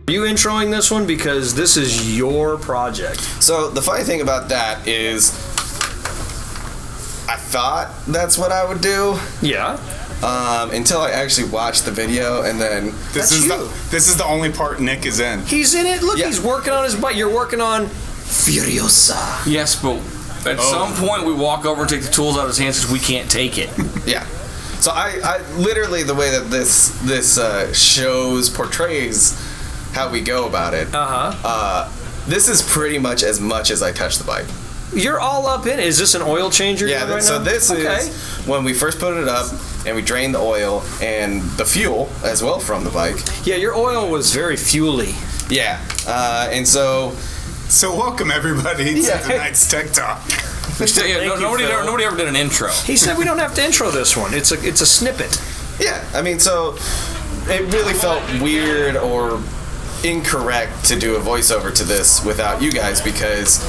Are you introing this one because this is your project? So the funny thing about that is, I thought that's what I would do. Yeah. Until I actually watched the video, and then this is the only part Nick is in. He's in it. Look, Yeah. he's working on his bike. You're working on Fuirosa. Yes, but at some point we walk over and take the tools out of his hands because we can't take it. Yeah. So I literally, the way that this portrays how we go about it. This is pretty much as I touch the bike. You're all up in it. Is this an oil changer? Yeah. right So now? this Okay. is when we first put it up, and we drained the oil and the fuel as well from the bike. Yeah, your oil was very fuely. Yeah. And so. So welcome everybody to tonight's Tech Talk. Nobody ever did an intro. He said we don't have to intro this one. It's a snippet. Yeah, I mean, so it really felt weird or incorrect to do a voiceover to this without you guys because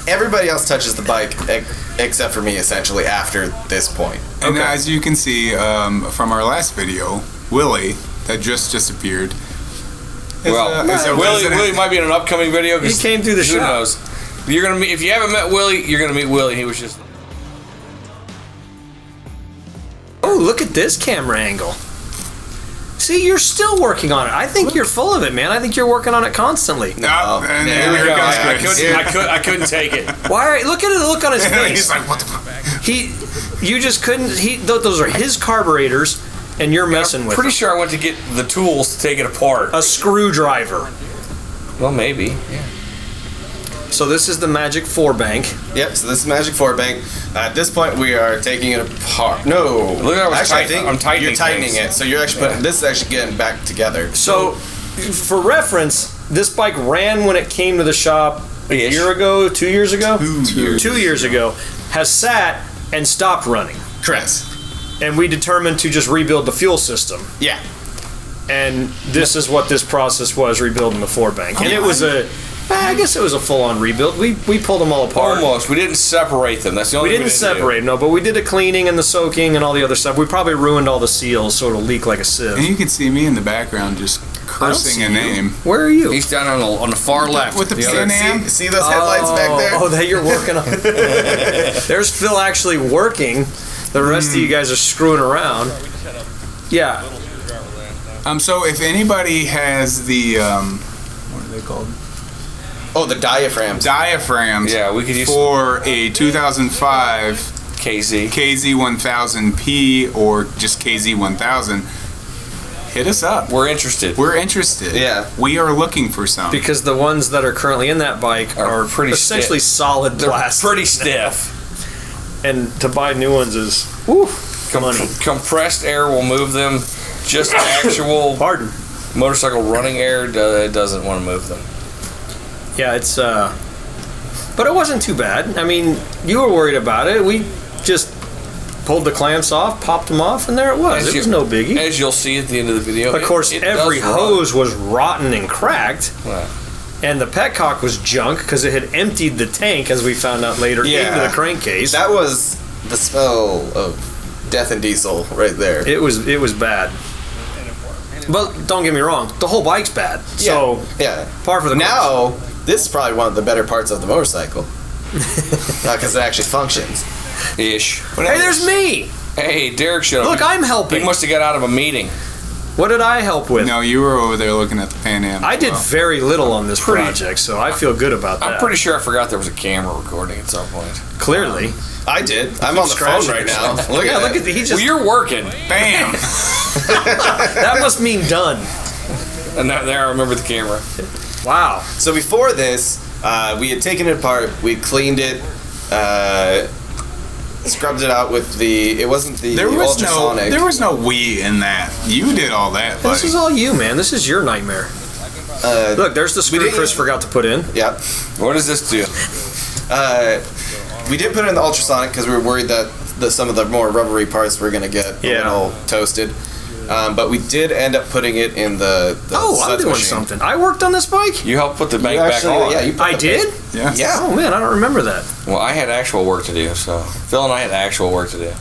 everybody else touches the bike except for me, essentially, after this point. And as you can see from our last video, Willie, that just disappeared. Willie might be in an upcoming video. He came through the shop. Who knows? You're gonna meet. If you haven't met Willie, you're gonna meet Willie. He was just. Oh, look at this camera angle. See, you're still working on it. I think you're full of it, man. I think you're working on it constantly. And there here we go. goes Chris. I couldn't take it. Why? Look at the look on his face. He's like, what the fuck? You just couldn't. Those are his carburetors, and you're messing with Pretty them. sure I went to get the tools to take it apart. A screwdriver. Well, maybe. So this is the Magic 4 bank. Yep, so this is Magic 4 bank. At this point, we are taking it apart. No. Look at how it's actually, I think I'm tightening you're tightening things. it, so you're actually putting, this is actually getting back together. So, for reference, this bike ran when it came to the shop a Ish. year ago, 2 years ago? 2 years. 2 years ago. Has sat and stopped running. Correct. And we determined to just rebuild the fuel system. Yeah. And this is what this process was, rebuilding the floor bank. And it was I guess it was a full-on rebuild. We pulled them all apart. Almost. We didn't separate them. That's the only We thing didn't separate them, no, but we did the cleaning and the soaking and all the other stuff. We probably ruined all the seals so it'll leak like a sieve. And you can see me in the background just cursing a name. Where are you? He's down on the far left. With the other. Pan Am? See those headlights back there? Oh, that you're working on. There's Phil actually working. The rest of you guys are screwing around. Yeah. So if anybody has the what are they called? Oh, the diaphragms. Diaphragms. Yeah, we could use for a 2005 KZ. KZ1000P or just KZ1000. Hit us up. We're interested. We're interested. Yeah. We are looking for some. Because the ones that are currently in that bike are pretty essentially solid They're plastic. pretty stiff. And to buy new ones is money. Compressed air will move them. Just actual Pardon. motorcycle running air doesn't want to move them. Yeah, it's but it wasn't too bad. I mean, you were worried about it. We just pulled the clamps off, popped them off, and there it was. It was no biggie. As you'll see at the end of the video. Of course, it every does run. hose was rotten and cracked. Right. And the petcock was junk because it had emptied the tank, as we found out later, into the crankcase. That was the smell of death and diesel right there. It was bad. But don't get me wrong, the whole bike's bad. So yeah. par for the course. Now, this is probably one of the better parts of the motorcycle. Because it actually functions. Ish. Hey, there's me. Hey, Derek showed up. Look, I'm helping. He must have got out of a meeting. What did I help with? No, you were over there looking at the Pan Am. I did very little on this project, so I feel good about that. I'm pretty sure I forgot there was a camera recording at some point. Clearly. I did. I'm on the phone right now. Look at that. He just. Well, you're working. Bam! That must mean done. And there I remember the camera. Wow. So before this, we had taken it apart. We cleaned it. Scrubbed it out with the. It wasn't the ultrasonic. There was no we in that. You did all that, buddy. This is all you, man. This is your nightmare. Look, there's the screw Chris forgot to put in. Yeah. What does this do? We did put it in the ultrasonic because we were worried that some of the more rubbery parts were going to get a little toasted. But we did end up putting it in the Oh, I'm suds doing machine. something. I worked on this bike? You helped put the You bank actually, back on. yeah, you put I the did? Yeah. Yeah. Oh, man, I don't remember that. Well, I had actual work to do, so Phil and I had actual work to do.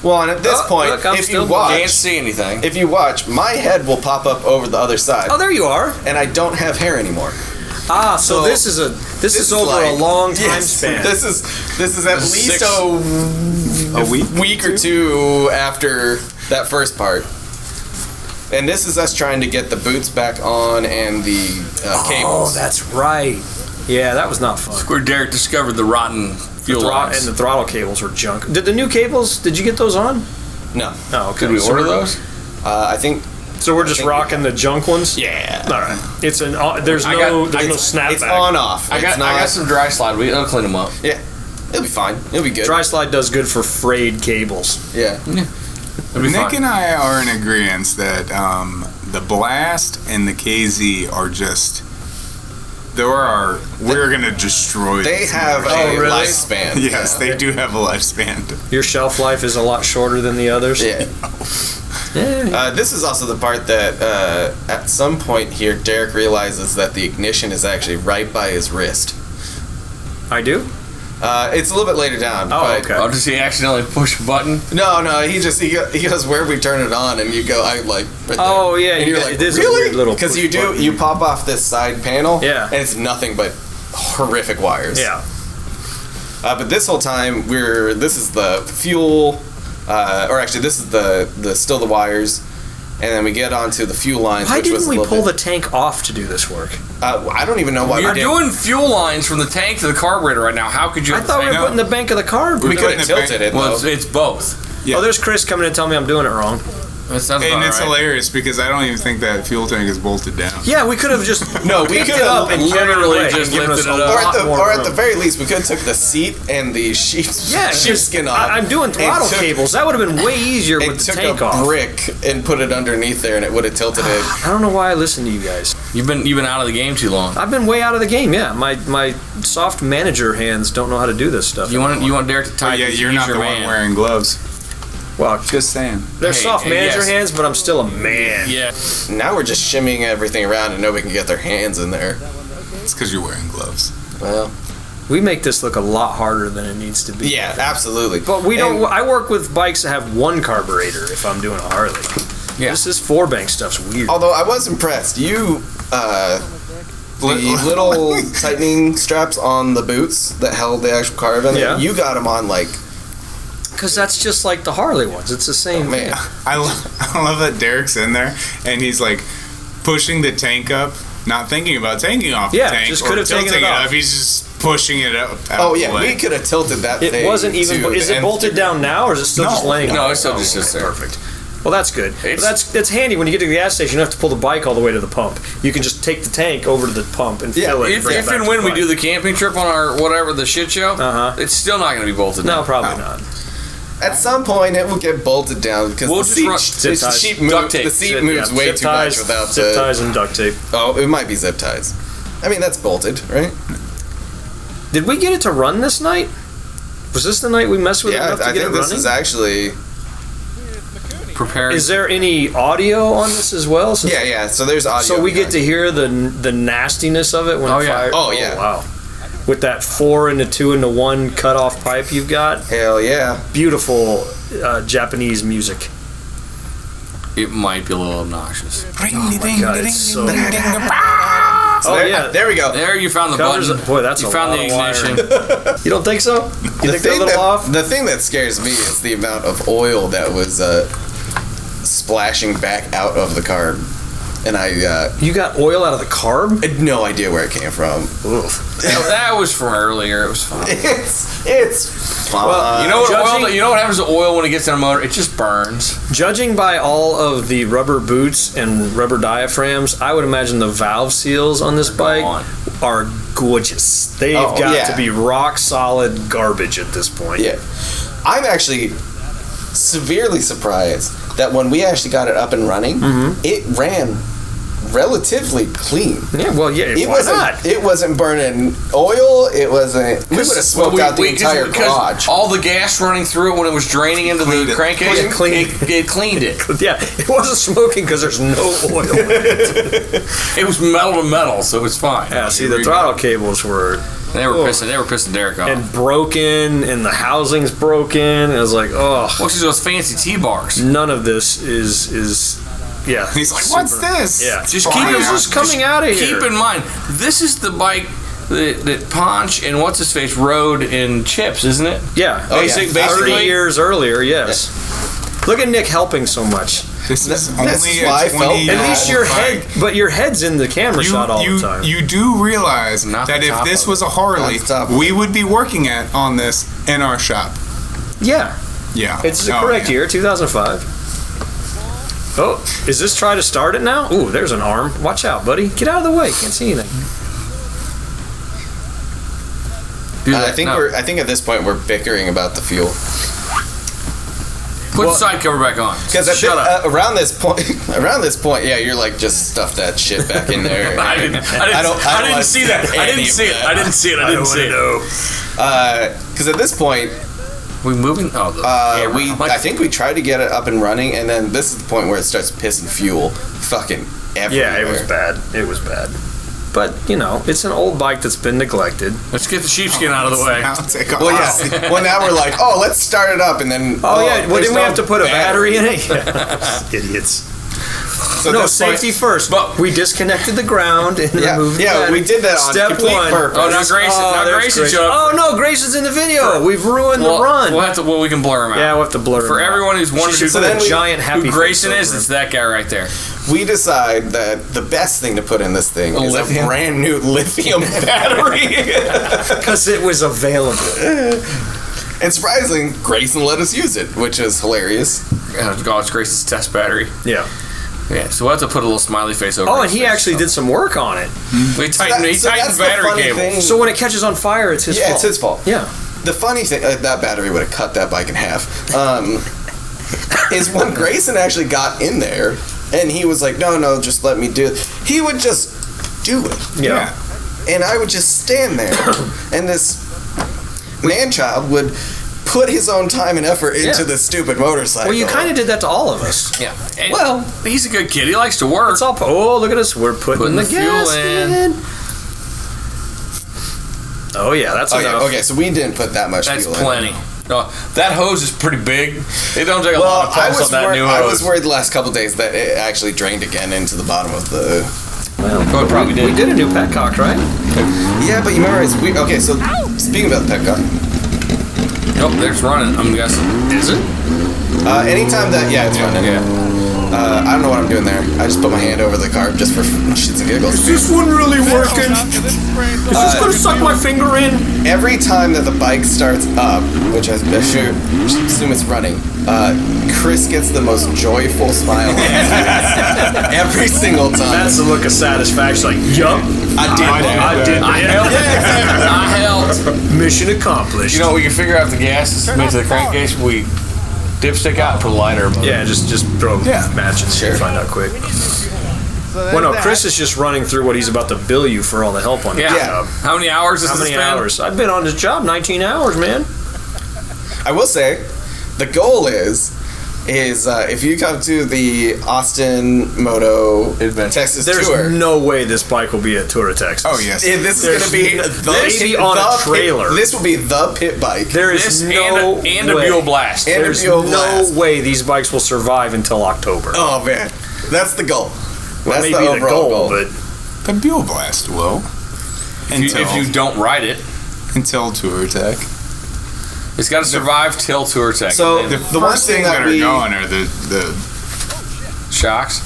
Well, and at this Oh, point, look, I'm if still- you watch, Can't see anything. if you watch, my head will pop up over the other side, Oh, there you are. and I don't have hair anymore. Ah, so So, this is over like- a long time yes, span. This is at This is least 6 A week? week or two after that first part. And this is us trying to get the boots back on and the Oh, cables. that's right. Yeah, that was not fun. Where Derek discovered the rotten fuel lines. And the throttle cables were junk. Did the new cables? Did you get those on? No. Oh, okay. Did we So order we're- those? I think. So we're just think we rocking the junk ones. Yeah. All right. It's an. There's I no. got- There's no It's snapback. on off. I It's got some dry slide. We'll clean them up. Yeah. It'll be fine. It'll be good. Dry slide does good for frayed cables. Yeah. It'll be Nick fine. and I are in agreement that the Blast and the KZ are just. We're gonna destroy. They these have a motors. really? lifespan. Yes, they do have a lifespan. Your shelf life is a lot shorter than the others. Yeah. Yeah. This is also the part that at some point here, Derek realizes that the ignition is actually right by his wrist. I do. It's a little bit later down. Oh, but okay. Oh, does he accidentally push a button? No, he goes, where we turn it on, and you go, I like. Right Oh, there. yeah, and you you're got- like, it is a really? weird little Because push you do, button. you pop off this side panel, Yeah. and it's nothing but horrific wires. Yeah. But this whole time, this is the fuel, or actually, this is the still the wires, and then we get onto the fuel lines. Why which was didn't a we little pull the bit, tank off to do this work? I don't even know why You're we didn't. doing fuel lines from the tank to the carburetor right now. How could you? I have thought we the were tank? putting the bank of the carb. We could putting have the tilted it. Well, though. it's both. Yeah. Oh, there's Chris coming in to tell me I'm doing it wrong. That sounds And about it's right. hilarious because I don't even think that fuel tank is bolted down. Yeah, we could have just No, we picked could it up have and carried it literally away just and given us lifted a it up. lot more or at the room. very least, we could have took the seat and the sheepskin off. I'm doing throttle and took- cables. That would have been way easier And with the took tank a off. brick and put it underneath there, and it would have tilted it. I don't know why I listen to you guys. You've been out of the game too long. I've been way out of the game. Yeah, my soft manager hands don't know how to do this stuff. You want Derek to Oh, tie? yeah, these, you're he's not your the man. one wearing gloves. Well, Just saying. they're Hey, soft hey, manager yes. hands, but I'm still a man. Yeah. Now we're just shimmying everything around, and nobody can get their hands in there. It's because you're wearing gloves. Well, We make this look a lot harder than it needs to be. yeah, absolutely. But we don't. And- I work with bikes that have one carburetor if I'm doing a Harley. Yeah. This 4-bank stuff's weird. Although I was impressed, the little tightening straps on the boots that held the actual carb in Yeah. there, you got them on like, Because that's just like the Harley ones. It's the same man. thing. I love that Derek's in there and he's like pushing the tank up, not thinking about taking off Yeah, the tank just or could have taken tilting it it off. up. He's just pushing it up. out Oh the yeah, way. we could have tilted that thing. It wasn't even. to Is the it nth bolted degree. down now, or is it still just No. laying? No, there? it's still Oh, just okay, sits there. Perfect. Well, that's good. But It's- that's handy when you get to the gas station. You don't have to pull the bike all the way to the pump. You can just take the tank over to the pump and fill it. If and when we do the camping trip on our whatever the shit show, it's still not going to be bolted. No, down. probably not. At some point, it will get bolted down because We'll the just seat, run- zip the ties. seat Duct moves. tape. The seat moves way Zip too ties, much without zip the. ties and duct tape. Oh, it might be zip ties. I mean, that's bolted, right? Did we get it to run this night? Was this the night we messed with it Yeah, enough to I get think it this running? is actually. Preparing. Is there any audio on this as well? Since- Yeah. So there's audio. So we get behind to it. hear the nastiness of it when Oh, it yeah. fires. Oh, yeah. Wow. With that 4 into 2 into 1 cut off pipe you've got, Hell yeah. beautiful Japanese music. It might be a little obnoxious. God, it's so. Oh there, yeah, There we go. There, you found the Covers button. it. Boy, that's you a found lot the of wire. ignition. You don't think so? You think they're a little off? The thing that scares me is the amount of oil that was splashing back out of the carb. And I You got oil out of the carb? had no idea where it came from. That was from earlier. It was fine. It's fine. Well, You know what? Judging- You know what happens to oil when it gets in a motor? It just burns. Judging by all of the rubber boots and rubber diaphragms, I would imagine the valve seals on this bike gone. are gorgeous. They've Oh, got yeah. to be rock solid garbage at this point. Yeah. I'm actually severely surprised that when we actually got it up and running, it ran relatively clean. Yeah, well, yeah, It why wasn't. not? It wasn't burning oil. It wasn't. We would have smoked out the entire garage. All the gas running through it when it was draining into the crankcase, it cleaned it. Yeah, it wasn't smoking because there's no oil in it. It was metal to metal, so it was fine. Yeah, see, the throttle cables were... They were pissing Derek off. And broken, and the housing's broken. It was like, oh. What's those fancy T-bars? None of this is yeah. He's like, what's this? Yeah. Just keep it just coming out of here. Keep in mind, this is the bike that Ponch and what's-his-face rode in Chips, isn't it? Yeah. Basically, 30 years earlier, yes. Look at Nick helping so much. This is only That's a why I felt 20 bad. At least your head, but your head's in the camera shot all the time. You do realize Not that the if top this of was a Harley, Not the top of we would be working on this in our shop. Yeah. Yeah. It's the correct year, 2005. Oh, is this try to start it now? Ooh, there's an arm. Watch out, buddy. Get out of the way. Can't see anything. I think at this point we're bickering about the fuel. Put the side cover back on. Because around this point, yeah, you're like, just stuff that shit back in there. I didn't see that. I didn't see it. Because at this point, We moving? Oh, the camera. I think we tried to get it up and running, and then this is the point where it starts pissing fuel, fucking everywhere. Yeah, it was bad. It was bad. But, you know, it's an old bike that's been neglected. Let's get the sheepskin out of the way. Well, yeah. Well, now we're like, let's start it up, and then. Well, didn't we have to put a battery in it? Idiots. So No, safety first. But we disconnected the ground and removed the battery. we did that on Step complete one. purpose. Oh, now Grayson showed up. Oh no, Grayson's in the video. We've ruined the run. We can blur him out. Yeah, we'll have to blur him For out. everyone who's wondering She should put a giant happy who Grayson face is, over it's him. that guy right there. We decide that the best thing to put in this thing is a brand new lithium battery. Because it was available. And surprisingly, Grayson let us use it, which is hilarious. It's Grayson's test battery. Yeah. Yeah, so we'll have to put a little smiley face over. Oh, his and he face, actually did some work on it. He tightened that's the battery funny cable. thing. So when it catches on fire, it's his fault. Yeah, it's his fault. Yeah. The funny thing, that battery would have cut that bike in half, is when Grayson actually got in there, and he was like, no, just let me do it. He would just do it. Yeah. And I would just stand there, and this man-child would put his own time and effort into this stupid motorcycle. Well, you kind of did that to all of us. Yeah. And Well, he's a good kid. He likes to work. it's all. Oh, look at us. We're putting the gas fuel in. Oh yeah, that's enough. Okay, so we didn't put that much That's fuel plenty. in. That hose is pretty big. It don't take a lot of I pumps on that new hose. I was worried the last couple of days that it actually drained again into the bottom of the... Well, it probably did. We did a new petcock, right? Yeah, but you remember, okay, so speaking about the petcock, Nope, there's running. I'm guessing. Is it? anytime that, it's running. Yeah. I don't know what I'm doing there. I just put my hand over the carb just for shits and giggles. This one really working? Is this gonna suck my finger in? Every time that the bike starts up, which I assume it's running, Chris gets the most joyful smile on his face. Every single time. That's the look of satisfaction. Like, yup, I did that. I helped. Mission accomplished. You know, we can figure out the gas is made to the crankcase. We dipstick out for lighter. Yeah, just throw matches. Sure. And find out quick. Well, no, Chris is just running through what he's about to bill you for all the help on his job. How many hours is How this many been? hours? I've been on this job 19 hours, man. I will say, the goal is if you come to the Austin Moto Texas There's Tour, no way this bike will be at Tour of Texas. Oh, yes. this is going to be on a trailer. This will be the pit bike. There is no way. and a Buell Blast. And There's a Buell no Blast. way these bikes will survive until October. Oh man, that's the goal. Well, That's maybe the overall goal. but The Buell Blast will. If you don't ride it, Until Tour Tech. it's got to survive till Tour Tech. So And then the worst thing that are we going are the shocks.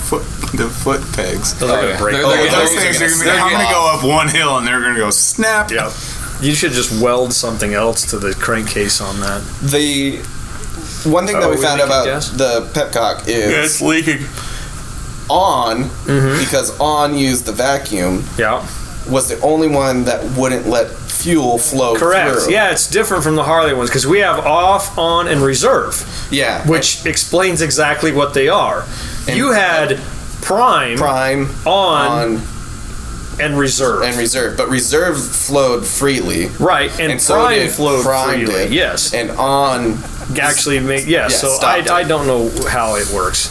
foot pegs. they're gonna break. They're- Oh, they're- those they're- things are going to go up one hill and they're going to go snap. Yeah. You should just weld something else to the crankcase on that. the one thing that we we found leaking about gas? the Pepcock is leaking. On because On used the vacuum Yeah. was the only one that wouldn't let fuel flow Correct. through. Yeah, it's different from the Harley ones because we have off, on, and reserve, Yeah. which explains exactly what they are. And- You had prime on and reserve. But reserve flowed freely. Right, and prime flowed freely. Did. Yes. And on actually made so I don't know how it works.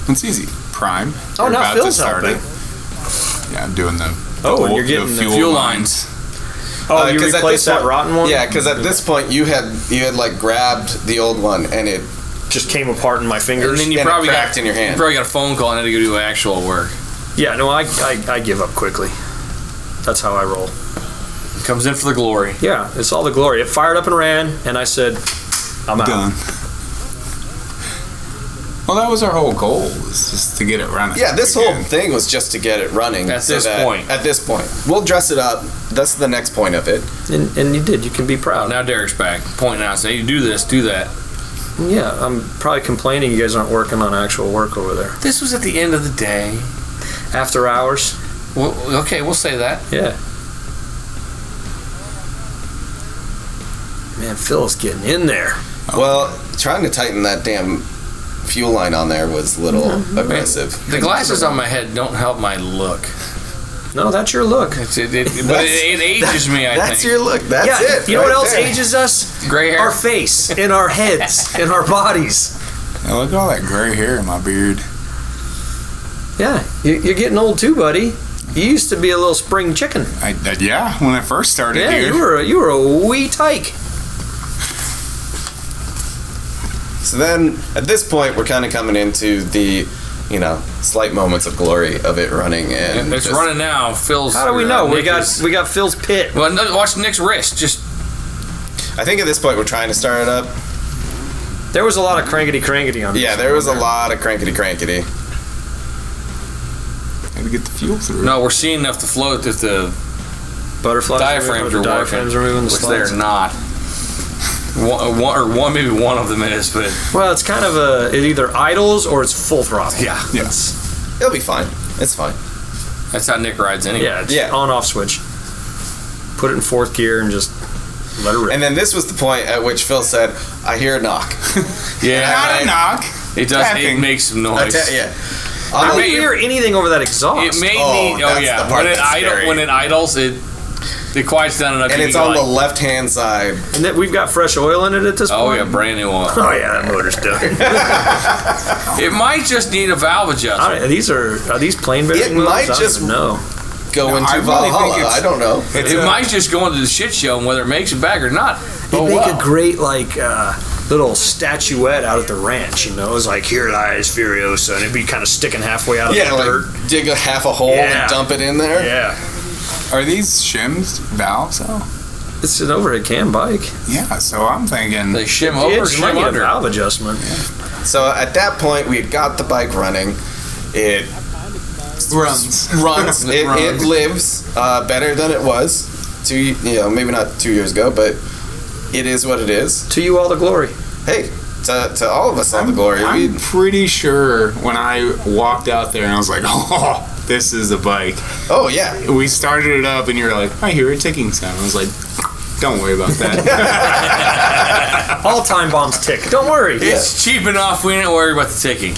It's easy. Prime. Oh, You're now about Phil's to start helping. Yeah, I'm doing the and you're getting the fuel lines. Oh, you replaced that rotten one? Yeah, because at this point you had like grabbed the old one and it just came apart in my fingers. And then you and probably cracked in your hand. You probably got a phone call and had to go do actual work. Yeah, no, I give up quickly. That's how I roll. It comes in for the glory. Yeah, it's all the glory. It fired up and ran, and I said, I'm out. Done. Well, that was our whole goal, was just to get it running. Yeah, this whole thing was just to get it running. At this point. At this point. We'll dress it up. That's the next point of it. And you did. You can be proud. Now Derek's back, pointing out, saying, "You do this, do that." Yeah, I'm probably complaining you guys aren't working on actual work over there. This was at the end of the day. After hours? Well, okay, we'll say that. Yeah. Man, Phil's getting in there. Well, trying to tighten that damn fuel line on there was a little aggressive. The glasses on my head don't help my look. No, that's your look. But it ages me, I think. That's your look. That's it. You know what right else there. ages us? Gray hair. Our face, and our heads, and our bodies. Yeah, look at all that gray hair in my beard. Yeah, you're getting old too, buddy. You used to be a little spring chicken. Yeah, when I first started Yeah, here. you were a wee tyke. So then, at this point, we're kind of coming into the, slight moments of glory of it running, and It's running now. Phil's. How do we know? We Nick is- got Phil's pit. Well, no, watch Nick's wrist. Just I think at this point we're trying to start it up. There was a lot of crankety on this. Yeah, there was a lot of crankety. Had to get the fuel through. no. We're seeing enough to float that the Butterflies diaphragms are diaphragms working, are moving the which slides. they're not. Maybe one of them is, but Well, it's kind of it either idles or it's full throttle. yeah, Yes. It'll be fine. It's fine. that's how Nick rides anyway. Yeah, it's on-off switch. Put it in fourth gear and just let it rip. And then this was the point at which Phil said, "I hear a knock." Yeah, Not a knock. it does. It Tapping. makes some noise. Yeah. I don't may- hear anything over that exhaust. It made Oh, me. Oh that's yeah, the part that's scary. when it idles, it quiets down enough. And you it's can on go the left-hand side. And then we've got fresh oil in it at this Oh point. yeah, brand new one. Oh yeah, that motor's done. It might just need a valve adjustment. Are these plain bearing It motors? might I don't just- even know. Go into I really Valhalla. think it's- I don't know. It's It a- might just go into the shit show, and whether it makes it back or not. They Oh make well. a great little statuette out at the ranch. It's like, here lies Fuirosa, and it'd be kind of sticking halfway out of Yeah, the dirt. like dig a half a hole Yeah. and dump it in there. Yeah, Are these shims valves though? it's an overhead cam bike. Yeah, so I'm thinking. They shim over, It's shim a under. valve adjustment. So at that point, we had got the bike running. It runs. runs. It runs. lives better than it was. Maybe not 2 years ago, but it is what it is. To you all the glory. Hey, to all of us all the glory. I'm pretty sure when I walked out there and I was like, oh, this is a bike. Oh yeah. We started it up and you were like, I hear a ticking sound. I was like, don't worry about that. All time bombs tick. Don't worry. It's cheap enough. We didn't worry about the ticking.